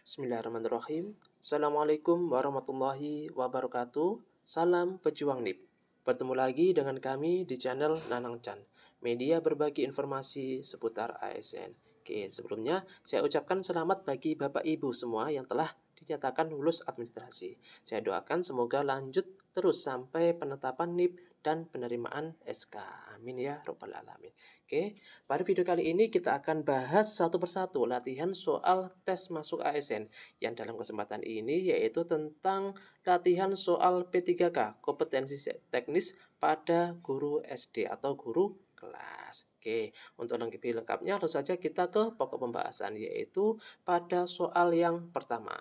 Bismillahirrahmanirrahim. Assalamualaikum warahmatullahi wabarakatuh. Salam pejuang NIP. Bertemu lagi dengan kami di channel Nanang Chan, media berbagi informasi seputar ASN. Oke, sebelumnya saya ucapkan selamat bagi Bapak Ibu semua yang telah dinyatakan lulus administrasi. Saya doakan semoga lanjut terus sampai penetapan NIP dan penerimaan SK. Amin ya Rabbal Alamin. Oke, pada video kali ini kita akan bahas satu persatu latihan soal tes masuk ASN yang dalam kesempatan ini yaitu tentang latihan soal P3K, kompetensi teknis pada guru SD atau guru kelas. Oke, untuk lebih lengkapnya langsung saja kita ke pokok pembahasan yaitu pada soal yang pertama.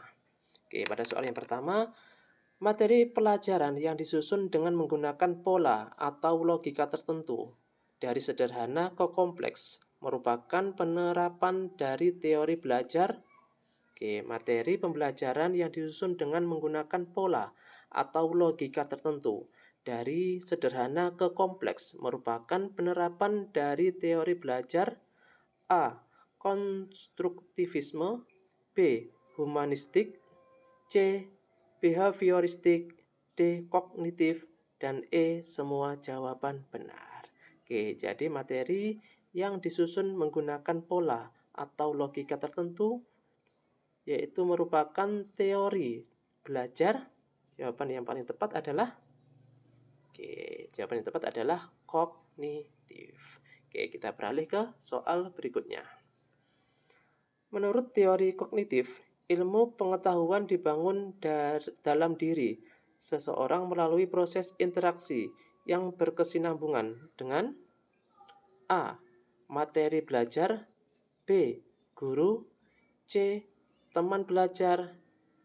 Oke, pada soal yang pertama, materi pelajaran yang disusun dengan menggunakan pola atau logika tertentu dari sederhana ke kompleks merupakan penerapan dari teori belajar. Oke, materi pembelajaran yang disusun dengan menggunakan pola atau logika tertentu dari sederhana ke kompleks merupakan penerapan dari teori belajar. A. Konstruktivisme, B. Humanistik, C. Behavioristik, D. Kognitif, dan E. Semua jawaban benar. Oke, jadi materi yang disusun menggunakan pola atau logika tertentu yaitu merupakan teori belajar. Jawaban yang paling tepat adalah kognitif. Oke, kita beralih ke soal berikutnya. Menurut teori kognitif, ilmu pengetahuan dibangun dalam diri seseorang melalui proses interaksi yang berkesinambungan dengan A. Materi belajar, B. Guru, C. Teman belajar,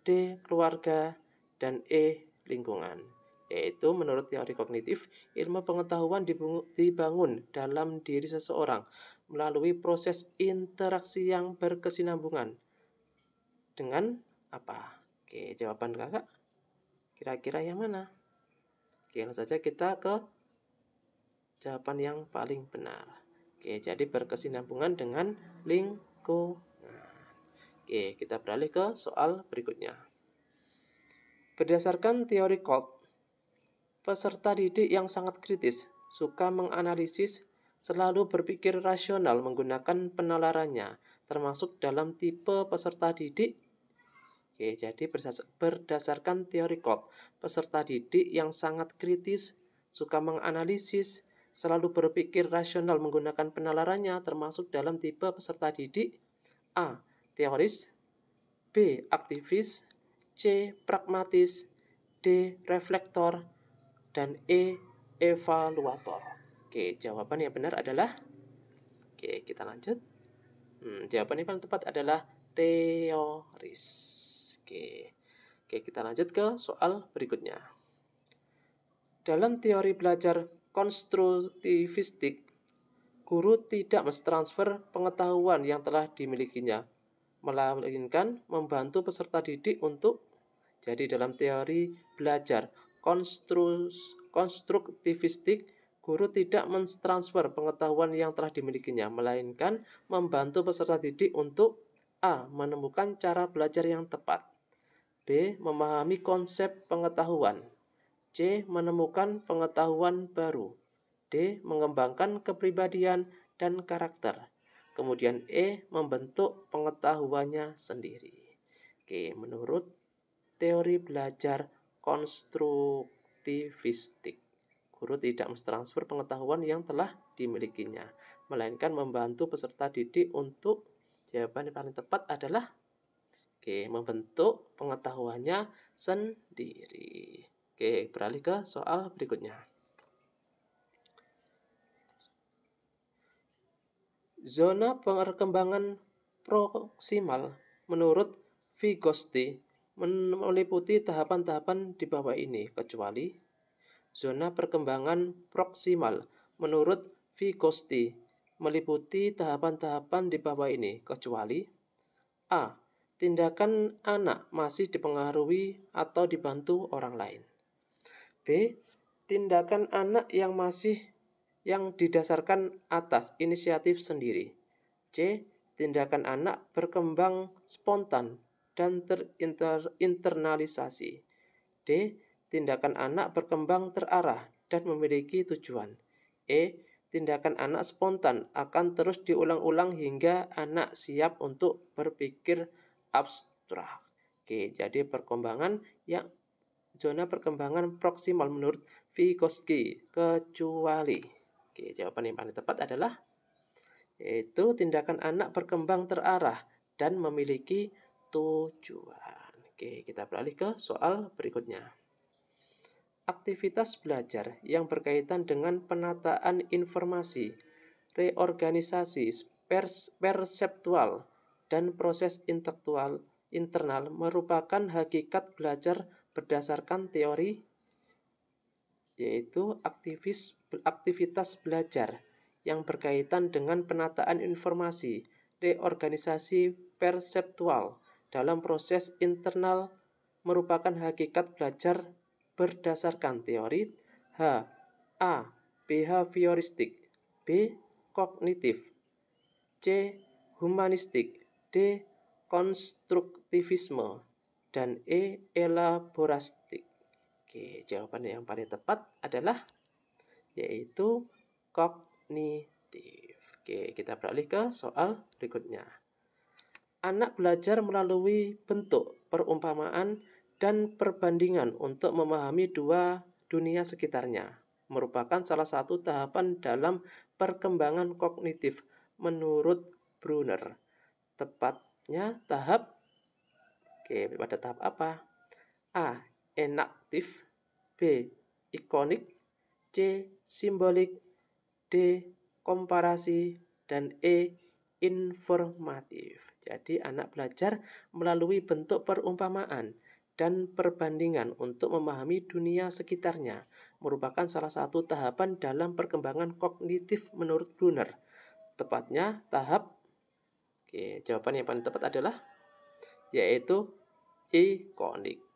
D. Keluarga, dan E. Lingkungan. Yaitu menurut teori kognitif, ilmu pengetahuan dibangun dalam diri seseorang melalui proses interaksi yang berkesinambungan dengan apa? Oke, jawaban kakak kira-kira yang mana? Oke, langsung saja kita ke jawaban yang paling benar. Oke, jadi berkesinambungan dengan lingkungan. Oke, kita beralih ke soal berikutnya. Berdasarkan teori Kolb, peserta didik yang sangat kritis, suka menganalisis, selalu berpikir rasional menggunakan penalarannya, termasuk dalam tipe peserta didik. Oke, jadi berdasarkan teori Kolb, peserta didik yang sangat kritis, suka menganalisis, selalu berpikir rasional menggunakan penalarannya, termasuk dalam tipe peserta didik. A. Teoris, B. Aktivis, C. Pragmatis, D. Reflektor, dan E. Evaluator. Oke, jawaban yang benar adalah, oke, kita lanjut. Jawaban yang paling tepat adalah teoris. Oke, kita lanjut ke soal berikutnya. Dalam teori belajar konstruktivistik, guru tidak mentransfer pengetahuan yang telah dimilikinya, melainkan membantu peserta didik untuk. Jadi dalam teori belajar konstruktivistik, guru tidak mentransfer pengetahuan yang telah dimilikinya, melainkan membantu peserta didik untuk A. Menemukan cara belajar yang tepat, B. Memahami konsep pengetahuan, C. Menemukan pengetahuan baru, D. Mengembangkan kepribadian dan karakter, kemudian E. Membentuk pengetahuannya sendiri. Oke, menurut teori belajar konstruktivistik, guru tidak mentransfer pengetahuan yang telah dimilikinya, melainkan membantu peserta didik untuk. Jawaban yang paling tepat adalah membentuk pengetahuannya sendiri. Oke, beralih ke soal berikutnya. Zona perkembangan proksimal menurut Vygotsky meliputi tahapan-tahapan di bawah ini, kecuali zona perkembangan proksimal menurut Vygotsky meliputi tahapan-tahapan di bawah ini, kecuali A. Tindakan anak masih dipengaruhi atau dibantu orang lain, B. Tindakan anak yang didasarkan atas inisiatif sendiri, C. Tindakan anak berkembang spontan dan terinternalisasi. D. Tindakan anak berkembang terarah dan memiliki tujuan. E. Tindakan anak spontan akan terus diulang-ulang hingga anak siap untuk berpikir abstrak. Oke, jadi zona perkembangan proksimal menurut Vygotsky, kecuali. Oke, jawaban yang paling tepat adalah yaitu tindakan anak berkembang terarah dan memiliki tujuan. Oke, kita beralih ke soal berikutnya. Aktivitas belajar yang berkaitan dengan penataan informasi, reorganisasi perseptual, dan proses intelektual internal merupakan hakikat belajar berdasarkan teori, yaitu aktivitas belajar yang berkaitan dengan penataan informasi, reorganisasi perseptual dalam proses internal merupakan hakikat belajar berdasarkan teori A. Behavioristik, B. Kognitif, C. Humanistik, D. Konstruktivisme, dan E. Elaborastik. Oke, jawaban yang paling tepat adalah yaitu kognitif. Oke, kita beralih ke soal berikutnya. Anak belajar melalui bentuk, perumpamaan, dan perbandingan untuk memahami dua dunia sekitarnya, merupakan salah satu tahapan dalam perkembangan kognitif menurut Brunner. Tepatnya pada tahap apa? A. Enaktif, B. Ikonik, C. Simbolik, D. Komparasi, dan E. Informatif. Jadi anak belajar melalui bentuk perumpamaan dan perbandingan untuk memahami dunia sekitarnya, merupakan salah satu tahapan dalam perkembangan kognitif menurut Brunner. Tepatnya jawaban yang paling tepat adalah yaitu ikonik.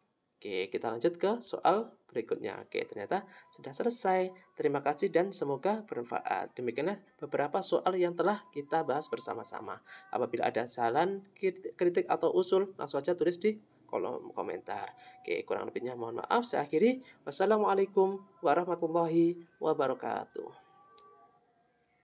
Oke, kita lanjut ke soal berikutnya. Oke, ternyata sudah selesai. Terima kasih dan semoga bermanfaat. Demikianlah beberapa soal yang telah kita bahas bersama-sama. Apabila ada saran, kritik, atau usul, langsung saja tulis di kolom komentar. Oke, kurang lebihnya mohon maaf. Saya akhiri. Wassalamualaikum warahmatullahi wabarakatuh.